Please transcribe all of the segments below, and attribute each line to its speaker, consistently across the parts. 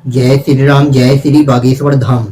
Speaker 1: जय श्री राम, जय श्री बागेश्वर धाम।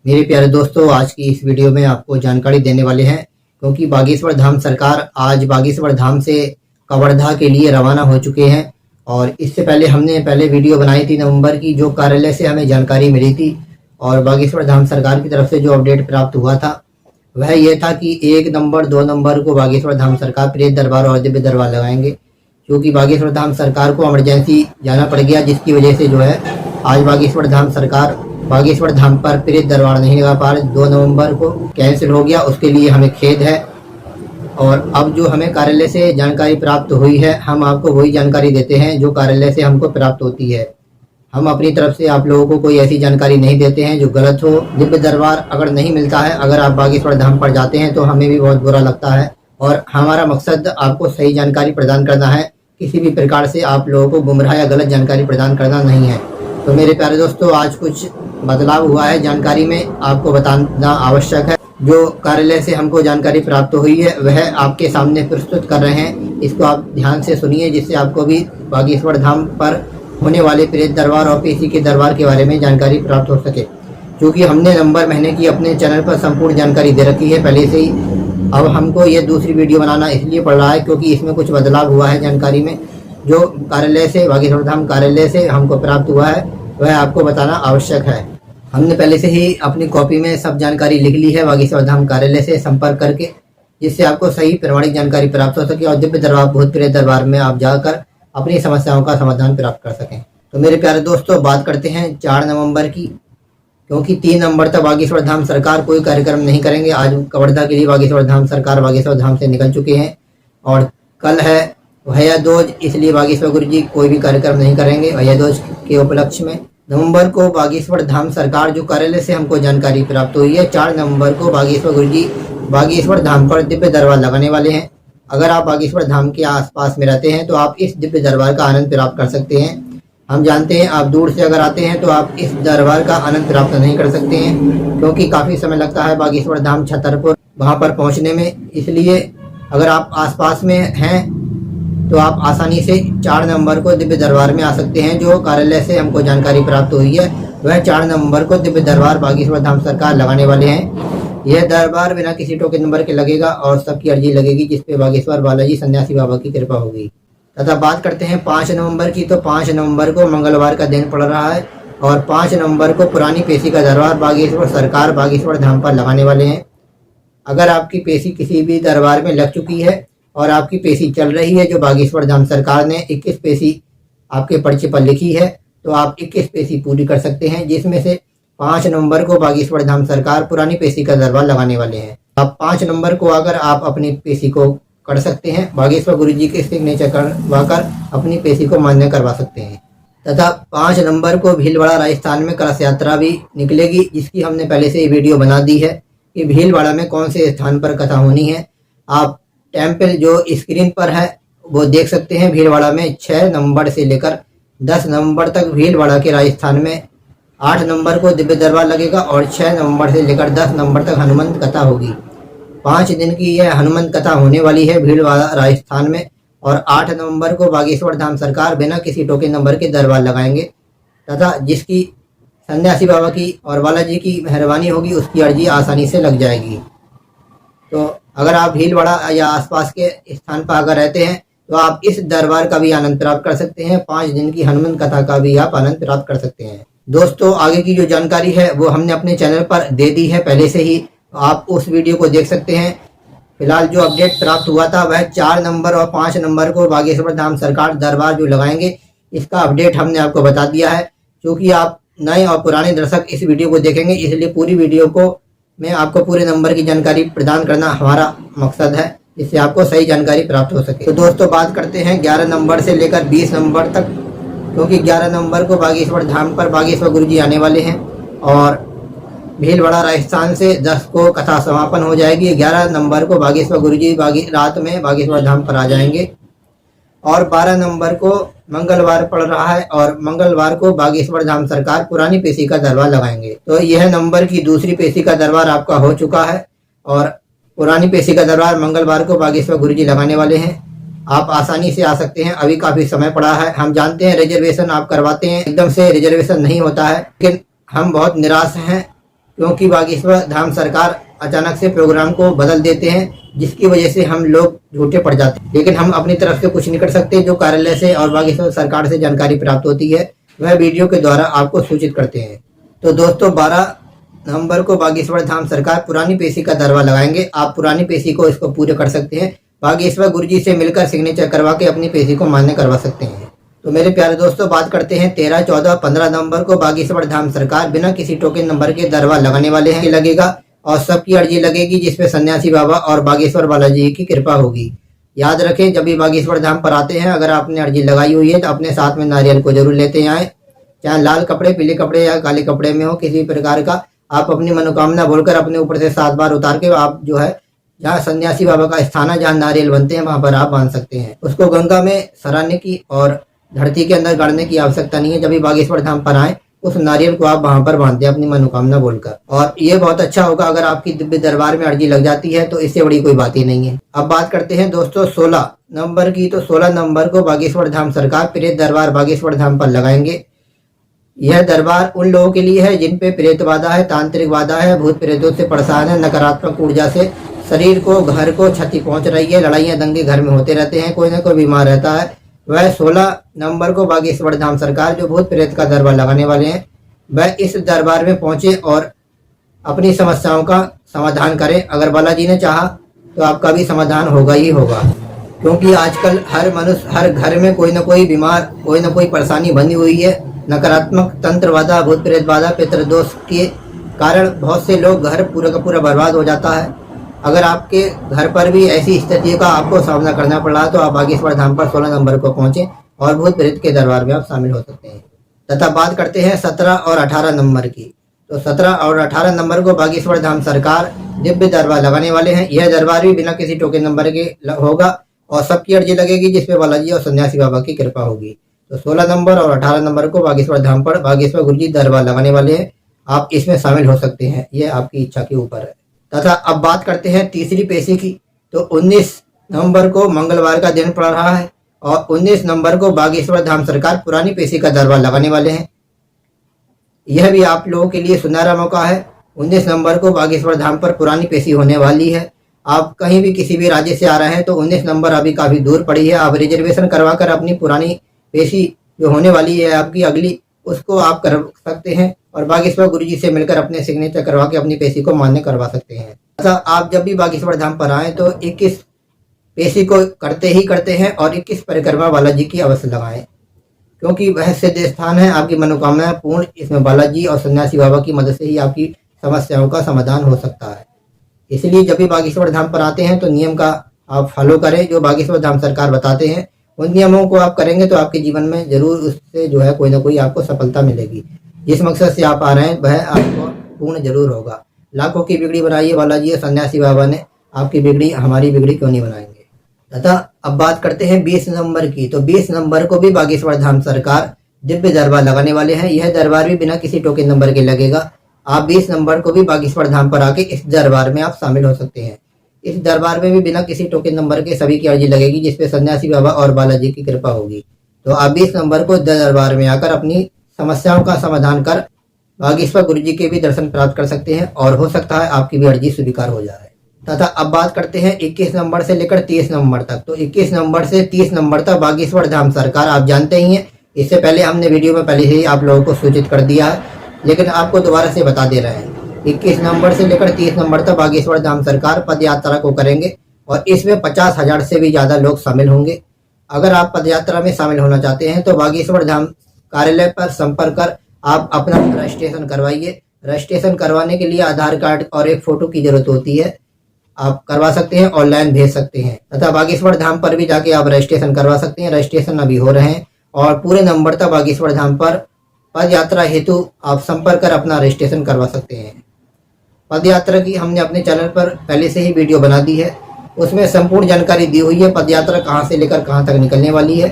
Speaker 1: मेरे प्यारे दोस्तों, आज की इस वीडियो में आपको जानकारी देने वाले हैं क्योंकि बागेश्वर धाम सरकार आज बागेश्वर धाम से कवर्धा के लिए रवाना हो चुके हैं। और इससे पहले हमने वीडियो बनाई थी नवंबर की, जो कार्यालय से हमें जानकारी मिली थी और बागेश्वर धाम सरकार की तरफ से जो अपडेट प्राप्त हुआ था वह यह था कि 1 नंबर 2 नंबर को बागेश्वर धाम सरकार प्रेत दरबार और दिव्य दरबार लगाएंगे, क्योंकि बागेश्वर धाम सरकार को इमरजेंसी जाना पड़ गया, जिसकी वजह से जो है आज बागेश्वर धाम सरकार बागेश्वर धाम पर प्रेत दरबार नहीं लगा पा रहे। 2 नवंबर को कैंसिल हो गया, उसके लिए हमें खेद है। और अब जो हमें कार्यालय से जानकारी प्राप्त हुई है, हम आपको वही जानकारी देते हैं जो कार्यालय से हमको प्राप्त होती है। हम अपनी तरफ से आप लोगों को कोई ऐसी जानकारी नहीं देते हैं जो गलत हो। दिव्य दरबार अगर नहीं मिलता है, अगर आप बागेश्वर धाम पर जाते हैं तो हमें भी बहुत बुरा लगता है और हमारा मकसद आपको सही जानकारी प्रदान करना है। किसी भी प्रकार से आप लोगों को गुमराह या गलत जानकारी प्रदान करना नहीं है। तो मेरे प्यारे दोस्तों, आज कुछ बदलाव हुआ है जानकारी में, आपको बताना आवश्यक है। जो कार्यालय से हमको जानकारी प्राप्त हुई है वह आपके सामने प्रस्तुत कर रहे हैं। इसको आप ध्यान से सुनिए, जिससे आपको भी बागेश्वर धाम पर होने वाले प्रेत दरबार और पेशी के दरबार के बारे में जानकारी प्राप्त हो सके। क्योंकि हमने नवंबर महीने की अपने चैनल पर संपूर्ण जानकारी दे रखी है पहले से ही। अब हमको ये दूसरी वीडियो बनाना इसलिए पड़ रहा है क्योंकि इसमें कुछ बदलाव हुआ है जानकारी में। जो कार्यालय से बागेश्वर धाम कार्यालय से हमको प्राप्त हुआ है वह आपको बताना आवश्यक है। हमने पहले से ही अपनी कॉपी में सब जानकारी लिख ली है बागेश्वर धाम कार्यालय से संपर्क करके, जिससे आपको सही प्रमाणिक जानकारी प्राप्त हो सके और दिव्य दरबार भूत प्रेत दरबार में आप जाकर अपनी समस्याओं का समाधान प्राप्त कर सकें। तो मेरे प्यारे दोस्तों, बात करते हैं 4 नवंबर की, क्योंकि 3 नंबर तक बागेश्वर धाम सरकार कोई कार्यक्रम नहीं करेंगे। आज कवर्धा के लिए बागेश्वर धाम सरकार बागेश्वर धाम से निकल चुके हैं और कल है भैया दूज, इसलिए बागेश्वर गुरु जी कोई भी कार्यक्रम नहीं करेंगे भैया दूज के उपलक्ष्य में। नवंबर को बागेश्वर धाम सरकार जो कार्यालय से हमको जानकारी प्राप्त हुई है, 4 नवंबर को बागेश्वर गुरु जी बागेश्वर धाम पर दिव्य दरबार लगाने वाले हैं। अगर आप बागेश्वर धाम के आसपास में रहते हैं तो आप इस दिव्य दरबार का आनंद प्राप्त कर सकते हैं। हम जानते हैं आप दूर से अगर आते हैं तो आप इस दरबार का आनंद प्राप्त नहीं कर सकते हैं, क्योंकि काफ़ी समय लगता है बागेश्वर धाम छतरपुर वहाँ पर पहुँचने में। इसलिए अगर आप आसपास में हैं तो आप आसानी से 4 नवंबर को दिव्य दरबार में आ सकते हैं। जो कार्यालय से हमको जानकारी प्राप्त हुई है वह 4 नवंबर को दिव्य दरबार बागेश्वर धाम सरकार लगाने वाले हैं। यह दरबार बिना किसी टोकन नंबर के लगेगा और सबकी अर्जी लगेगी, जिसपे बागेश्वर बालाजी सन्यासी बाबा की कृपा होगी। तथा बात करते हैं 5 नवंबर की, तो 5 नवंबर को मंगलवार का दिन पड़ रहा है और 5 नवंबर को पुरानी पेशी का दरबार बागेश्वर सरकार बागेश्वर धाम पर लगाने वाले हैं। अगर आपकी पेशी किसी भी दरबार में लग चुकी है और आपकी पेशी चल रही है, जो बागेश्वर धाम सरकार ने 21 पेशी आपके पर्चे पर लिखी है, तो आप 21 पेशी पूरी कर सकते हैं, जिसमें से 5 नवंबर को बागेश्वर धाम सरकार पुरानी पेशी का दरबार लगाने वाले हैं। अब 5 नवंबर को अगर आप अपनी पेशी को कर सकते हैं, बागेश्वर गुरु जी के सिग्नेचर करवाकर अपनी पेशी को मान्य करवा सकते हैं। तथा 5 नवंबर को भीलवाड़ा राजस्थान में कलश यात्रा भी निकलेगी, जिसकी हमने पहले से ही वीडियो बना दी है कि भीलवाड़ा में कौन से स्थान पर कथा होनी है। आप टेम्पल जो स्क्रीन पर है वो देख सकते हैं। भीलवाड़ा में 6 नवंबर से लेकर 10 नवंबर तक भीलवाड़ा के राजस्थान में, 8 नवंबर को दिव्य दरबार लगेगा और 6 नवंबर से लेकर 10 नवंबर तक हनुमंत कथा होगी। 5 दिन की यह हनुमंत कथा होने वाली है भीलवाड़ा राजस्थान में। और 8 नवंबर को बागेश्वर धाम सरकार बिना किसी टोकन नंबर के दरबार लगाएंगे तथा जिसकी सन्यासी बाबा की और बालाजी की मेहरबानी होगी उसकी अर्जी आसानी से लग जाएगी। तो अगर आप भीलवाड़ा या आसपास के स्थान पर अगर रहते हैं तो आप इस दरबार का भी आनंद प्राप्त कर सकते हैं। 5 दिन की हनुमंत कथा का भी आप आनंद प्राप्त कर सकते हैं। दोस्तों, आगे की जो जानकारी है वो हमने अपने चैनल पर दे दी है पहले से ही, आप उस वीडियो को देख सकते हैं। फिलहाल जो अपडेट प्राप्त हुआ था वह 4 नवंबर और 5 नवंबर को बागेश्वर धाम सरकार दरबार जो लगाएंगे, इसका अपडेट हमने आपको बता दिया है। क्योंकि आप नए और पुराने दर्शक इस वीडियो को देखेंगे, इसलिए पूरी वीडियो को में आपको पूरे नंबर की जानकारी प्रदान करना हमारा मकसद है, जिससे आपको सही जानकारी प्राप्त हो सके। तो दोस्तों, बात करते हैं 11 नवंबर से लेकर 20 नवंबर तक, क्योंकि 11 नवंबर को बागेश्वर धाम पर बागेश्वर गुरु जी आने वाले हैं और भीलवाड़ा राजस्थान से 10 को कथा समापन हो जाएगी। 11 नवंबर को बागेश्वर गुरु जी रात में बागेश्वर धाम पर आ जाएंगे और 12 नवंबर को मंगलवार पड़ रहा है और मंगलवार को बागेश्वर धाम सरकार पुरानी पेशी का दरबार लगाएंगे। तो यह नवंबर की दूसरी पेशी का दरबार आपका हो चुका है और पुरानी पेशी का दरबार मंगलवार को बागेश्वर गुरु जी लगाने वाले हैं। आप आसानी से आ सकते हैं। अभी काफी समय पड़ा है। हम जानते हैं रिजर्वेशन आप करवाते हैं, एकदम से रिजर्वेशन नहीं होता है, लेकिन हम बहुत निराश हैं क्योंकि बागेश्वर धाम सरकार अचानक से प्रोग्राम को बदल देते हैं, जिसकी वजह से हम लोग झूठे पड़ जाते हैं। लेकिन हम अपनी तरफ से कुछ नहीं कर सकते। जो कार्यालय से और बागेश्वर सरकार से जानकारी प्राप्त होती है वह वीडियो के द्वारा आपको सूचित करते हैं। तो दोस्तों 12 नवंबर को बागेश्वर धाम सरकार पुरानी पेशी का दरवा लगाएंगे। आप पुरानी पेशी को इसको पूरे कर सकते हैं। बागेश्वर गुरुजी से मिलकर सिग्नेचर करवा के अपनी पेशी को मान्य करवा सकते हैं। तो मेरे प्यारे दोस्तों बात करते हैं 13, 14, 15 नवंबर को बागेश्वर धाम सरकार बिना किसी टोकन नंबर के दरवा लगाने वाले हैं। लगेगा और सबकी अर्जी लगेगी जिसपे सन्यासी बाबा और बागेश्वर बालाजी की कृपा होगी। याद रखें जब भी बागेश्वर धाम पर आते हैं, अगर आपने अर्जी लगाई हुई है तो अपने साथ में नारियल को जरूर लेते आए। चाहे लाल कपड़े, पीले कपड़े या काले कपड़े में हो, किसी प्रकार का आप अपनी मनोकामना बोलकर अपने ऊपर से 7 बार उतार के आप जो है जहाँ सन्यासी बाबा का स्थान है, जहाँ नारियल बनते हैं, वहां पर आप बांध सकते हैं। उसको गंगा में सराहने की और धरती के अंदर गाड़ने की आवश्यकता नहीं है। जब भी बागेश्वर धाम पर आए उस नारियल को आप वहां पर बांध दें अपनी मनोकामना बोलकर। और ये बहुत अच्छा होगा अगर आपकी दिव्य दरबार में अर्जी लग जाती है, तो इससे बड़ी कोई बात ही नहीं है। अब बात करते हैं दोस्तों 16 नवंबर की। तो 16 नवंबर को बागेश्वर धाम सरकार प्रेत दरबार बागेश्वर धाम पर लगाएंगे। यह दरबार उन लोगों के लिए है जिन पे प्रेत बाधा है, तांत्रिक बाधा है, भूत प्रेतों से परेशान है, नकारात्मक ऊर्जा से शरीर को, घर को क्षति पहुंच रही है, लड़ाइयां दंगे घर में होते रहते हैं, कोई ना कोई बीमार रहता है। वह 16 नवंबर को बागेश्वर धाम सरकार जो भूत प्रेत का दरबार लगाने वाले हैं, वह इस दरबार में पहुंचे और अपनी समस्याओं का समाधान करें। अगर बालाजी ने चाहा तो आपका भी समाधान होगा ही होगा, क्योंकि आजकल हर मनुष्य, हर घर में कोई ना कोई बीमार, कोई ना कोई परेशानी बनी हुई है। नकारात्मक तंत्र बाधा, भूत प्रेत बाधा, पितृदोष के कारण बहुत से लोग घर पूरा का पूरा बर्बाद हो जाता है। अगर आपके घर पर भी ऐसी स्थितियों का आपको सामना करना पड़ रहा तो आप बागेश्वर धाम पर 16 नवंबर को पहुंचे और भूत प्रेत के दरबार में आप शामिल हो सकते हैं। तथा बात करते हैं 17 और 18 नवंबर की। तो 17 और 18 नवंबर को बागेश्वर धाम सरकार दिव्य दरबार लगाने वाले हैं। यह दरबार भी बिना किसी टोकन नंबर के होगा और सबकी अर्जी लगेगी जिसपे बालाजी और सन्यासी बाबा की कृपा होगी। तो 16 नवंबर और 18 नवंबर को बागेश्वर धाम पर बागेश्वर गुरुजी दरबार लगाने वाले हैं। आप इसमें शामिल हो सकते हैं, ये आपकी इच्छा के ऊपर है। तथा अब बात करते हैं तीसरी पेशी की। तो 19 नवंबर को मंगलवार का दिन पड़ रहा है और 19 नवंबर को बागेश्वर धाम सरकार पुरानी पेशी का दरबार लगाने वाले हैं। यह भी आप लोगों के लिए सुनहरा मौका है। 19 नवंबर को बागेश्वर धाम पर पुरानी पेशी होने वाली है। आप कहीं भी किसी भी राज्य से आ रहे हैं तो 19 नवंबर अभी काफी दूर पड़ी है। आप रिजर्वेशन करवा कर अपनी पुरानी पेशी जो होने वाली है आपकी अगली, उसको आप कर सकते हैं और बागेश्वर गुरुजी से मिलकर अपने सिग्नेचर करवा के अपनी पेशी को मान्य करवा सकते हैं। ऐसा आप जब भी बागेश्वर धाम पर आए तो 21 पेशी को करते ही करते हैं और 21 परिक्रमा बालाजी की अवश्य लगाएं, क्योंकि वह सिद्ध स्थान है। आपकी मनोकामना पूर्ण इसमें बालाजी और सन्यासी बाबा की मदद से ही आपकी समस्याओं का समाधान हो सकता है। इसलिए जब भी बागेश्वर धाम पर आते हैं तो नियम का आप फॉलो करें जो बागेश्वर धाम सरकार बताते हैं। उन नियमों को आप करेंगे तो आपके जीवन में जरूर उससे जो है कोई ना कोई आपको सफलता मिलेगी। जिस मकसद से आप आ रहे हैं वह आपको पूर्ण जरूर होगा। लाखों की बिगड़ी बनाई है बालाजी और सन्यासी बाबा ने, आपकी बिगड़ी हमारी बिगड़ी क्यों नहीं बनाएंगे। तथा अब बात करते हैं 20 नवंबर की। तो 20 नवंबर को भी बागेश्वर धाम सरकार दिव्य दरबार लगाने वाले हैं। यह दरबार भी बिना किसी टोकन नंबर के लगेगा। आप 20 नवंबर को भी बागेश्वर धाम पर आके इस दरबार में आप शामिल हो सकते हैं। इस दरबार में भी बिना किसी टोकन नंबर के सभी की अर्जी लगेगी जिसपे सन्यासी बाबा और बालाजी की कृपा होगी। तो आप 20 नवंबर को दरबार में आकर अपनी समस्याओं का समाधान कर बागेश्वर गुरुजी के भी दर्शन प्राप्त कर सकते हैं और हो सकता है आपकी भी अर्जी स्वीकार हो जाए। तथा अब बात करते हैं 21 नवंबर से लेकर 30 नवंबर तक। तो 21 नवंबर से 30 नवंबर तक बागेश्वर धाम सरकार आप जानते ही हैं, इससे पहले हमने वीडियो में पहले ही आप लोगों को सूचित कर दिया है, लेकिन आपको दोबारा से बता दे रहे हैं। 21 नवंबर से लेकर 30 नवंबर तक बागेश्वर धाम सरकार पद यात्रा को करेंगे और इसमें 50,000 से भी ज्यादा लोग शामिल होंगे। अगर आप पद यात्रा में शामिल होना चाहते हैं तो बागेश्वर धाम कार्यालय पर संपर्क कर आप अपना रजिस्ट्रेशन करवाइए। रजिस्ट्रेशन करवाने के लिए आधार कार्ड और एक फोटो की जरूरत होती है। आप करवा सकते हैं, ऑनलाइन भेज सकते हैं। तथा बागेश्वर धाम पर भी जाके आप रजिस्ट्रेशन करवा सकते हैं। रजिस्ट्रेशन अभी हो रहे हैं और पूरे नवंबर तक बागेश्वर धाम पर पद यात्रा हेतु आप संपर्क कर अपना रजिस्ट्रेशन करवा सकते हैं। पद यात्रा की हमने अपने चैनल पर पहले से ही वीडियो बना दी है, उसमें संपूर्ण जानकारी दी हुई है। पद यात्रा कहाँ से लेकर कहाँ तक निकलने वाली है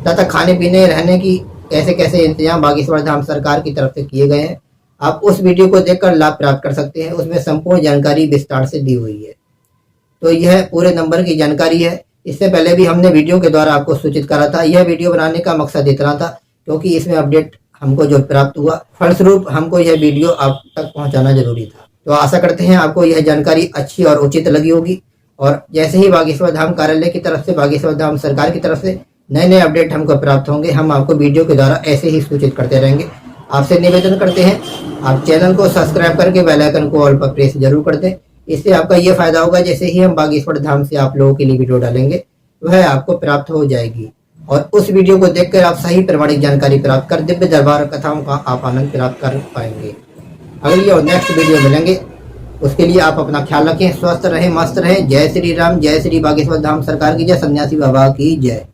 Speaker 1: तथा खाने पीने रहने की कैसे कैसे इंतजाम बागेश्वर धाम सरकार की तरफ से किए गए हैं। आप उस वीडियो को देखकर लाभ प्राप्त कर सकते हैं, उसमें संपूर्ण जानकारी विस्तार से दी हुई है। तो यह पूरे नंबर की जानकारी है। इससे पहले भी हमने वीडियो के द्वारा आपको सूचित करा था। यह वीडियो बनाने का मकसद इतना था क्योंकि इसमें अपडेट हमको जो प्राप्त हुआ, फलस्वरूप हमको यह वीडियो आप तक पहुंचाना जरूरी था। तो आशा करते हैं आपको यह जानकारी अच्छी और उचित लगी होगी। और जैसे ही बागेश्वर धाम कार्यालय की तरफ से, बागेश्वर धाम सरकार की तरफ से नए नए अपडेट हमको प्राप्त होंगे, हम आपको वीडियो के द्वारा ऐसे ही सूचित करते रहेंगे। आपसे निवेदन करते हैं आप चैनल को सब्सक्राइब करके बेल आइकन को ऑल पर प्रेस जरूर कर दें। इससे आपका यह फायदा होगा, जैसे ही हम बागेश्वर धाम से आप लोगों के लिए वीडियो डालेंगे वह आपको प्राप्त हो जाएगी और उस वीडियो को देखकर आप सही प्रमाणिक जानकारी प्राप्त कर दिव्य दरबार कथाओं का आप आनंद प्राप्त कर पाएंगे। अगली और नेक्स्ट वीडियो मिलेंगे, उसके लिए आप अपना ख्याल रखें, स्वस्थ रहें, मस्त रहें। जय श्री राम, जय श्री बागेश्वर धाम सरकार की जय, सन्यासी बाबा की जय।